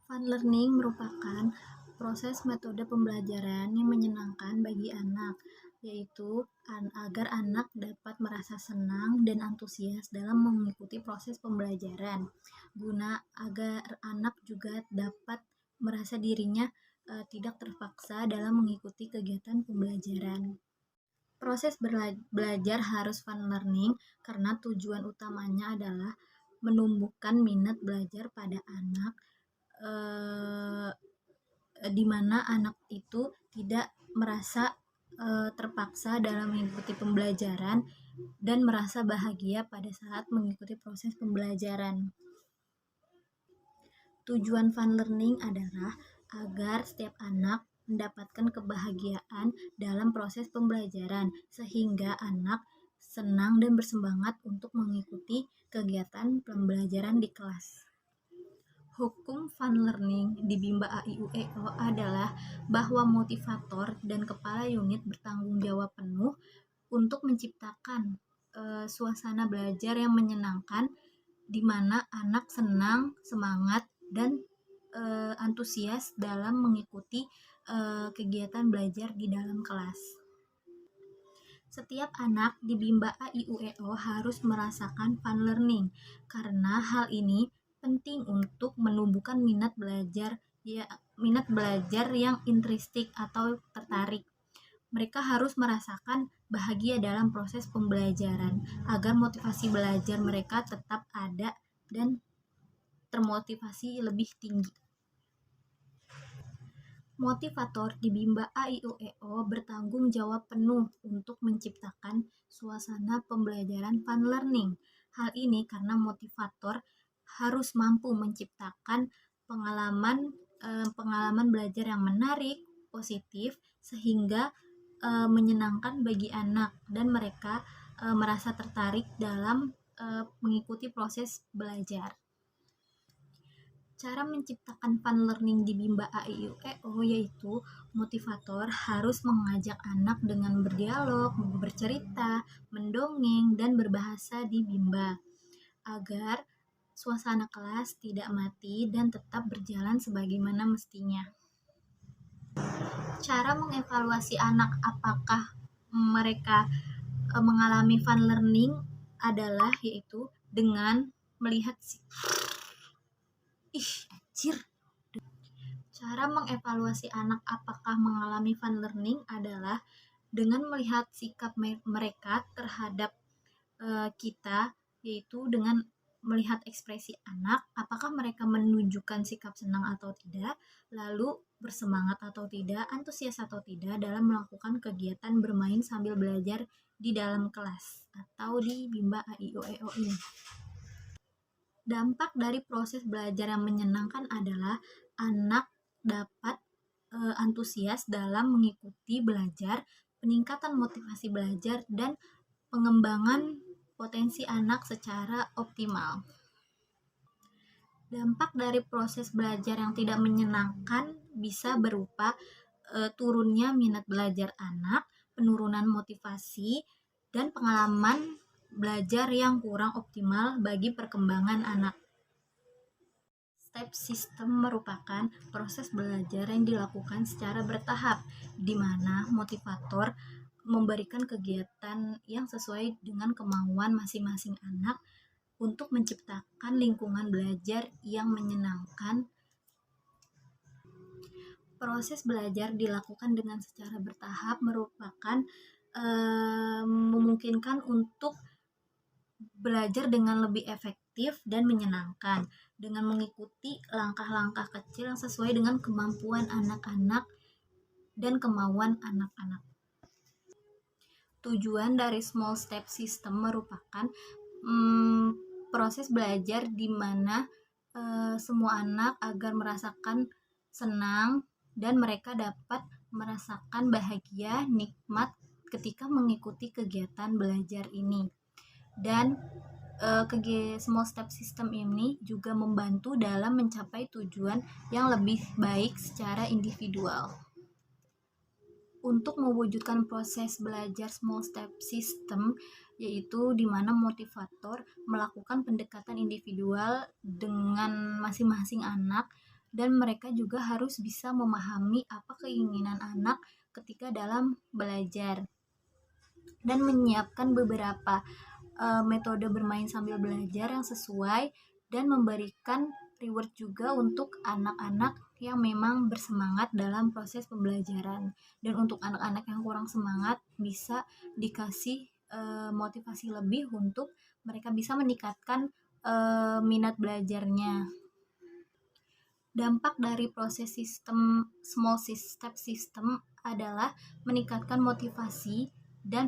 Fun learning merupakan proses metode pembelajaran yang menyenangkan bagi anak, yaitu agar anak dapat merasa senang dan antusias dalam mengikuti proses pembelajaran, guna agar anak juga dapat merasa dirinya tidak terpaksa dalam mengikuti kegiatan pembelajaran. Proses belajar harus fun learning karena tujuan utamanya adalah menumbuhkan minat belajar pada anak, eh, di mana anak itu tidak merasa terpaksa dalam mengikuti pembelajaran dan merasa bahagia pada saat mengikuti proses pembelajaran. Tujuan fun learning adalah agar setiap anak mendapatkan kebahagiaan dalam proses pembelajaran, sehingga anak senang dan bersemangat untuk mengikuti kegiatan pembelajaran di kelas. Hukum fun learning di Bimba AIUEO adalah bahwa motivator dan kepala unit bertanggung jawab penuh untuk menciptakan suasana belajar yang menyenangkan, di mana anak senang, semangat, dan antusias dalam mengikuti kegiatan belajar di dalam kelas. Setiap anak di Bimba AIUEO harus merasakan fun learning karena hal ini penting untuk menumbuhkan minat belajar yang intrinsik atau tertarik. Mereka harus merasakan bahagia dalam proses pembelajaran agar motivasi belajar mereka tetap ada dan termotivasi lebih tinggi. Motivator di Bimba AIUEO bertanggung jawab penuh untuk menciptakan suasana pembelajaran fun learning. Hal ini karena motivator harus mampu menciptakan pengalaman belajar yang menarik, positif, sehingga menyenangkan bagi anak dan mereka merasa tertarik dalam mengikuti proses belajar. Cara menciptakan fun learning di Bimba AIUEO yaitu motivator harus mengajak anak dengan berdialog, bercerita, mendongeng, dan berbahasa di Bimba agar suasana kelas tidak mati dan tetap berjalan sebagaimana mestinya. Cara mengevaluasi anak apakah mereka mengalami fun learning adalah yaitu dengan melihat Cara mengevaluasi anak apakah mengalami fun learning adalah dengan melihat sikap mereka terhadap kita, yaitu dengan melihat ekspresi anak, apakah mereka menunjukkan sikap senang atau tidak, lalu bersemangat atau tidak, antusias atau tidak dalam melakukan kegiatan bermain sambil belajar di dalam kelas atau di Bimba AIUEO ini. Dampak dari proses belajar yang menyenangkan adalah anak dapat antusias dalam mengikuti belajar, peningkatan motivasi belajar, dan pengembangan potensi anak secara optimal. Dampak dari proses belajar yang tidak menyenangkan bisa berupa turunnya minat belajar anak, penurunan motivasi, dan pengalaman belajar yang kurang optimal bagi perkembangan anak. Step system merupakan proses belajar yang dilakukan secara bertahap, di mana motivator memberikan kegiatan yang sesuai dengan kemauan masing-masing anak untuk menciptakan lingkungan belajar yang menyenangkan. Proses belajar dilakukan dengan secara bertahap merupakan memungkinkan untuk belajar dengan lebih efektif dan menyenangkan dengan mengikuti langkah-langkah kecil yang sesuai dengan kemampuan anak-anak dan kemauan anak-anak. Tujuan dari small step system merupakan proses belajar di mana semua anak agar merasakan senang dan mereka dapat merasakan bahagia, nikmat ketika mengikuti kegiatan belajar ini. Dan small step system ini juga membantu dalam mencapai tujuan yang lebih baik secara individual. Untuk mewujudkan proses belajar small step system, yaitu di mana motivator melakukan pendekatan individual dengan masing-masing anak dan mereka juga harus bisa memahami apa keinginan anak ketika dalam belajar dan menyiapkan beberapa metode bermain sambil belajar yang sesuai dan memberikan reward juga untuk anak-anak yang memang bersemangat dalam proses pembelajaran. Dan untuk anak-anak yang kurang semangat bisa dikasih motivasi lebih untuk mereka bisa meningkatkan minat belajarnya. Dampak dari proses sistem small step system adalah meningkatkan motivasi dan